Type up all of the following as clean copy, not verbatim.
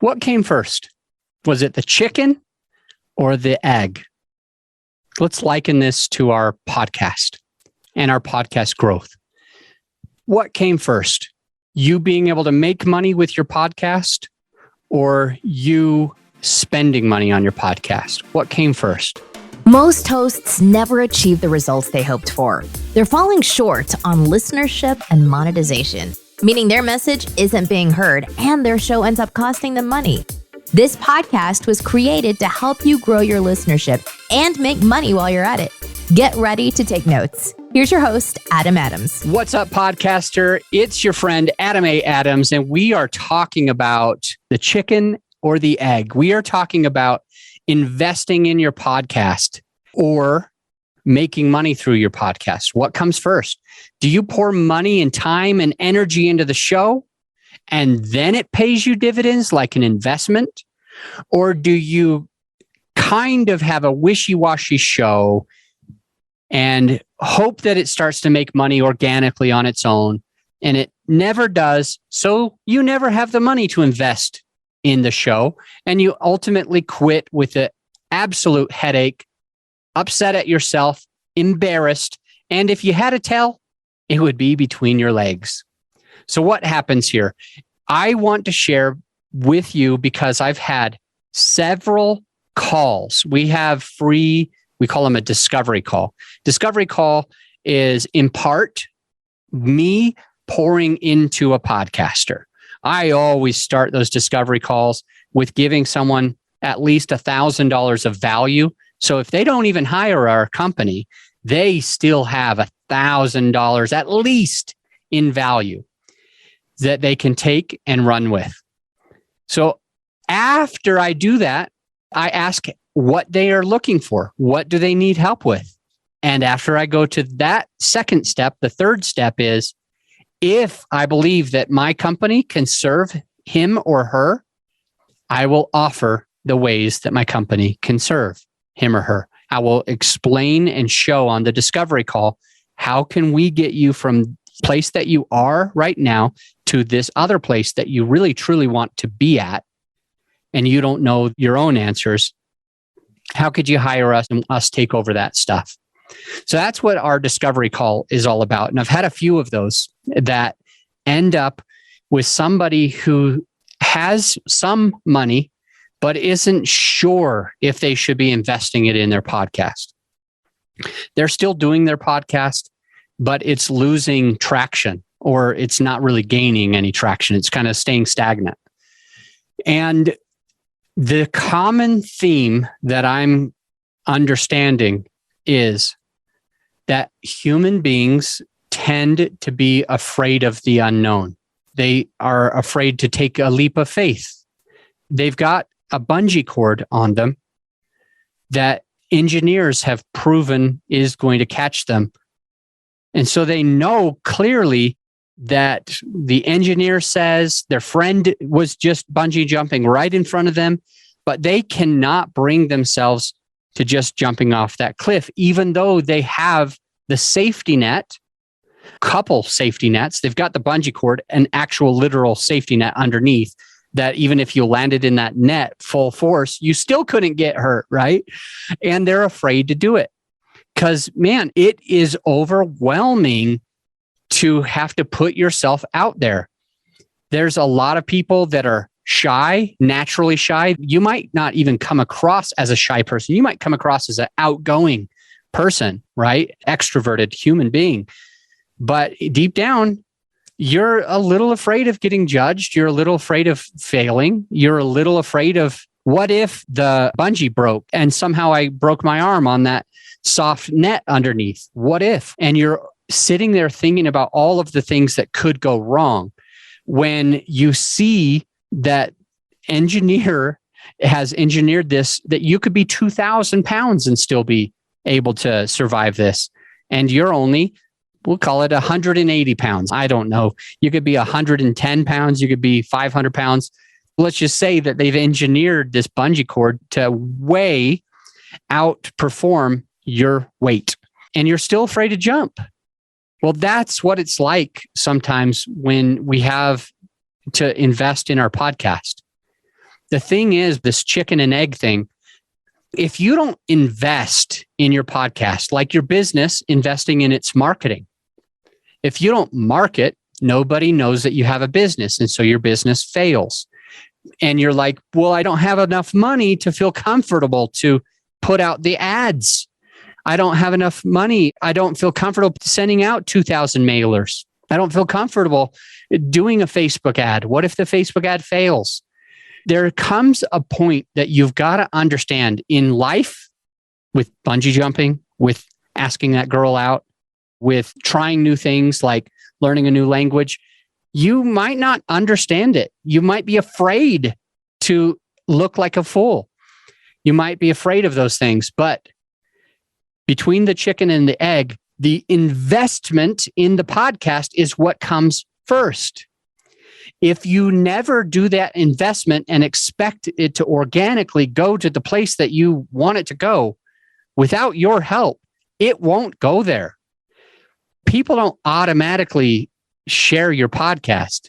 What came first? Was it the chicken or the egg? Let's liken this to our podcast and our podcast growth. What came first? You being able to make money with your podcast or you spending money on your podcast? What came first? Most hosts never achieve the results they hoped for. They're falling short on listenership and monetization, meaning their message isn't being heard and their show ends up costing them money. This podcast was created to help you grow your listenership and make money while you're at it. Get ready to take notes. Here's your host, Adam Adams. What's up, podcaster? It's your friend, Adam A. Adams, and we are talking about the chicken or the egg. We are talking about investing in your podcast or making money through your podcast. What comes first? Do you pour money and time and energy into the show and then it pays you dividends like an investment? Or do you kind of have a wishy-washy show and hope that it starts to make money organically on its own and it never does, so you never have the money to invest in the show, and you ultimately quit with an absolute headache, upset at yourself, embarrassed, and if you had to tell, it would be between your legs. So what happens here? I want to share with you because I've had several calls. We have free, we call them a discovery call. Discovery call is in part me pouring into a podcaster. I always start those discovery calls with giving someone at least $1,000 of value. So if they don't even hire our company, they still have $1,000 at least in value that they can take and run with. So after I do that, I ask what they are looking for. What do they need help with? And after I go to that second step, the third step is, if I believe that my company can serve him or her, I will offer the ways that my company can serve him or her. I will explain and show on the discovery call, how can we get you from the place that you are right now to this other place that you really truly want to be at, and you don't know your own answers. How could you hire us and us take over that stuff? So that's what our discovery call is all about. And I've had a few of those that end up with somebody who has some money, but isn't sure if they should be investing it in their podcast. They're still doing their podcast, but it's losing traction, or it's not really gaining any traction. It's kind of staying stagnant. And the common theme that I'm understanding is that human beings tend to be afraid of the unknown. They are afraid to take a leap of faith. They've got a bungee cord on them that engineers have proven is going to catch them. And so they know clearly that the engineer says their friend was just bungee jumping right in front of them, but they cannot bring themselves to just jumping off that cliff, even though they have the safety net, couple safety nets. They've got the bungee cord, an actual literal safety net underneath that even if you landed in that net full force, you still couldn't get hurt, right? And they're afraid to do it because, man, it is overwhelming to have to put yourself out there. There's a lot of people that are shy, naturally shy. You might not even come across as a shy person. You might come across as an outgoing person, right? Extroverted human being. But deep down, you're a little afraid of getting judged. You're a little afraid of failing. You're a little afraid of, what if the bungee broke and somehow I broke my arm on that soft net underneath? What if? And you're sitting there thinking about all of the things that could go wrong when you see that engineer has engineered this, that you could be 2,000 pounds and still be able to survive this. And you're only, we'll call it 180 pounds. I don't know. You could be 110 pounds. You could be 500 pounds. Let's just say that they've engineered this bungee cord to way outperform your weight, and you're still afraid to jump. Well, that's what it's like sometimes when we have to invest in our podcast. the thing is, this chicken and egg thing, if you don't invest in your podcast, like your business investing in its marketing, if you don't market, nobody knows that you have a business. And so your business fails. And you're like, well, I don't have enough money to feel comfortable to put out the ads. I don't have enough money. I don't feel comfortable sending out 2,000 mailers. I don't feel comfortable doing a Facebook ad. What if the Facebook ad fails? There comes a point that you've got to understand in life, with bungee jumping, with asking that girl out, with trying new things like learning a new language. You might not understand it. You might be afraid to look like a fool. You might be afraid of those things. But between the chicken and the egg, the investment in the podcast is what comes first. If you never do that investment and expect it to organically go to the place that you want it to go, without your help, it won't go there. People don't automatically share your podcast.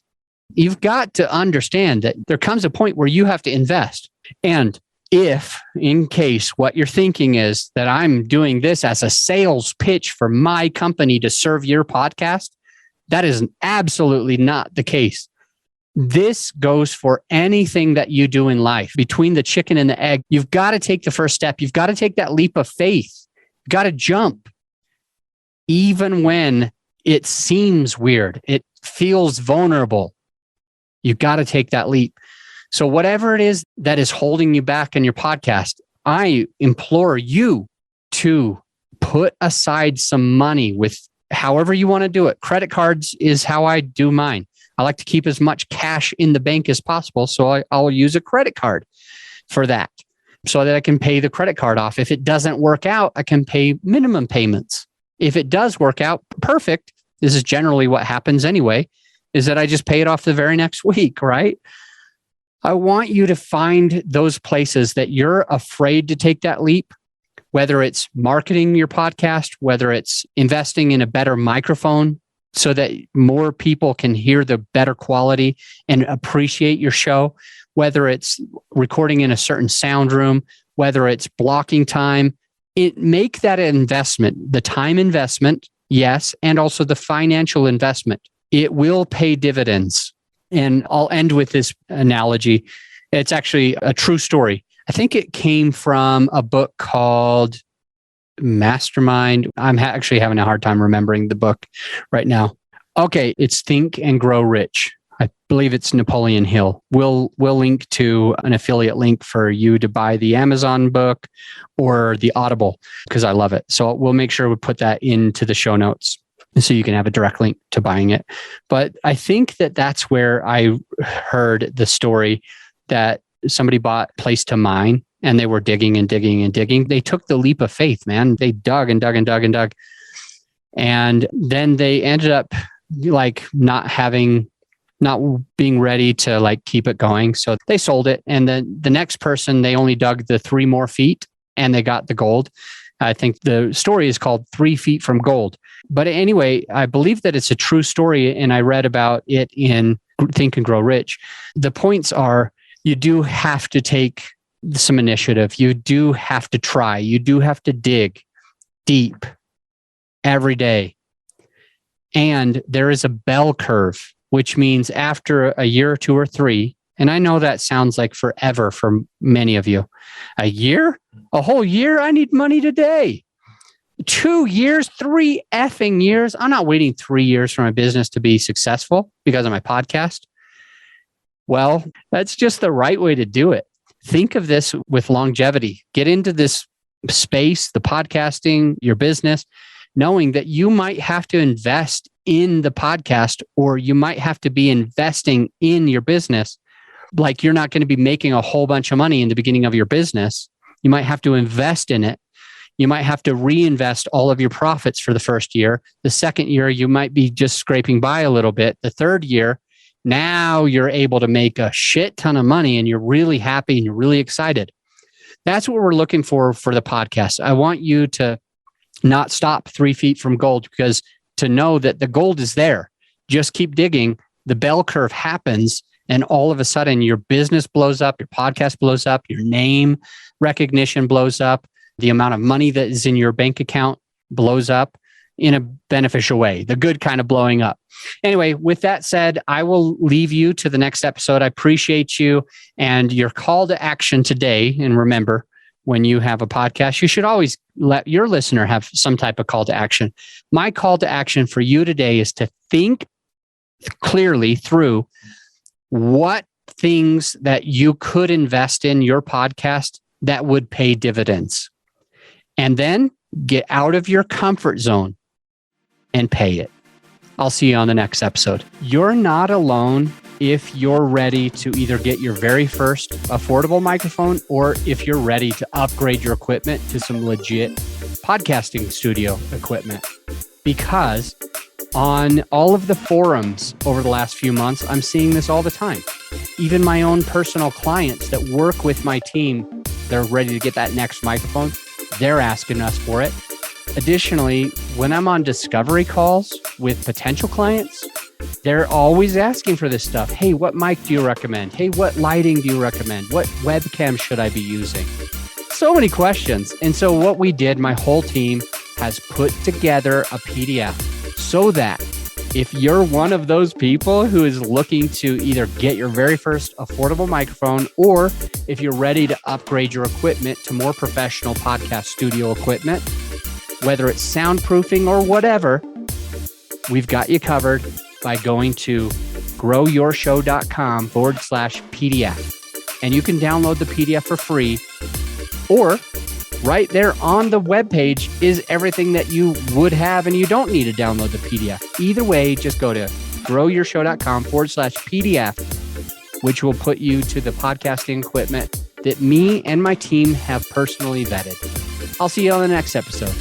You've got to understand that there comes a point where you have to invest. And if, in case what you're thinking is that I'm doing this as a sales pitch for my company to serve your podcast, that is absolutely not the case. This goes for anything that you do in life. Between the chicken and the egg, you've got to take the first step. You've got to take that leap of faith. You've got to jump. Even when it seems weird, it feels vulnerable, you've got to take that leap. So whatever it is that is holding you back in your podcast, I implore you to put aside some money with however you want to do it. Credit cards is how I do mine. I like to keep as much cash in the bank as possible. So I'll use a credit card for that so that I can pay the credit card off. If it doesn't work out, I can pay minimum payments. If it does work out, perfect. This is generally what happens anyway, is that I just pay it off the very next week, right? I want you to find those places that you're afraid to take that leap, whether it's marketing your podcast, whether it's investing in a better microphone so that more people can hear the better quality and appreciate your show, whether it's recording in a certain sound room, whether it's blocking time. Make that investment, the time investment, yes, and also the financial investment. It will pay dividends. And I'll end with this analogy. It's actually a true story. I think it came from a book called Mastermind. I'm actually having a hard time remembering the book right now. Okay, it's Think and Grow Rich. I believe it's Napoleon Hill. We'll link to an affiliate link for you to buy the Amazon book or the Audible because I love it. So we'll make sure we put that into the show notes so you can have a direct link to buying it. But I think that that's where I heard the story that somebody bought Place to Mine and they were digging and digging and digging. They took the leap of faith, man. They dug and dug and dug and dug. And then they ended up like not being ready to like keep it going. So they sold it. And then the next person, they only dug the 3 more feet and they got the gold. I think the story is called 3 Feet from Gold. But anyway, I believe that it's a true story. And I read about it in Think and Grow Rich. The points are, you do have to take some initiative. You do have to try. You do have to dig deep every day. And there is a bell curve, which means after a year or 2 or 3, and I know that sounds like forever for many of you. A year? A whole year? I need money today. 2 years? 3 effing years? I'm not waiting 3 years for my business to be successful because of my podcast. Well, that's just the right way to do it. Think of this with longevity. Get into this space, the podcasting, your business, knowing that you might have to invest in the podcast or you might have to be investing in your business. Like you're not going to be making a whole bunch of money in the beginning of your business. You might have to invest in it. You might have to reinvest all of your profits for the first year. The second year, you might be just scraping by a little bit. The third year, now you're able to make a shit ton of money and you're really happy and you're really excited. That's what we're looking for the podcast. I want you to not stop 3 feet from gold, because to know that the gold is there, just keep digging. The bell curve happens And all of a sudden, your business blows up, your podcast blows up, your name recognition blows up, the amount of money that is in your bank account blows up in a beneficial way, the good kind of blowing up. Anyway, with that said, I will leave you to the next episode. I appreciate you and your call to action today. And remember, when you have a podcast, you should always let your listener have some type of call to action. My call to action for you today is to think clearly through what things that you could invest in your podcast that would pay dividends. And then get out of your comfort zone and pay it. I'll see you on the next episode. You're not alone if you're ready to either get your very first affordable microphone or if you're ready to upgrade your equipment to some legit podcasting studio equipment. Because on all of the forums over the last few months, I'm seeing this all the time. Even my own personal clients that work with my team, they're ready to get that next microphone. They're asking us for it. Additionally, when I'm on discovery calls with potential clients, they're always asking for this stuff. Hey, what mic do you recommend? Hey, what lighting do you recommend? What webcam should I be using? So many questions. And so what we did, my whole team has put together a PDF so that if you're one of those people who is looking to either get your very first affordable microphone, or if you're ready to upgrade your equipment to more professional podcast studio equipment, whether it's soundproofing or whatever, we've got you covered by going to growyourshow.com/PDF. And you can download the PDF for free, or right there on the webpage is everything that you would have and you don't need to download the PDF. Either way, just go to growyourshow.com/PDF, which will put you to the podcasting equipment that me and my team have personally vetted. I'll see you on the next episode.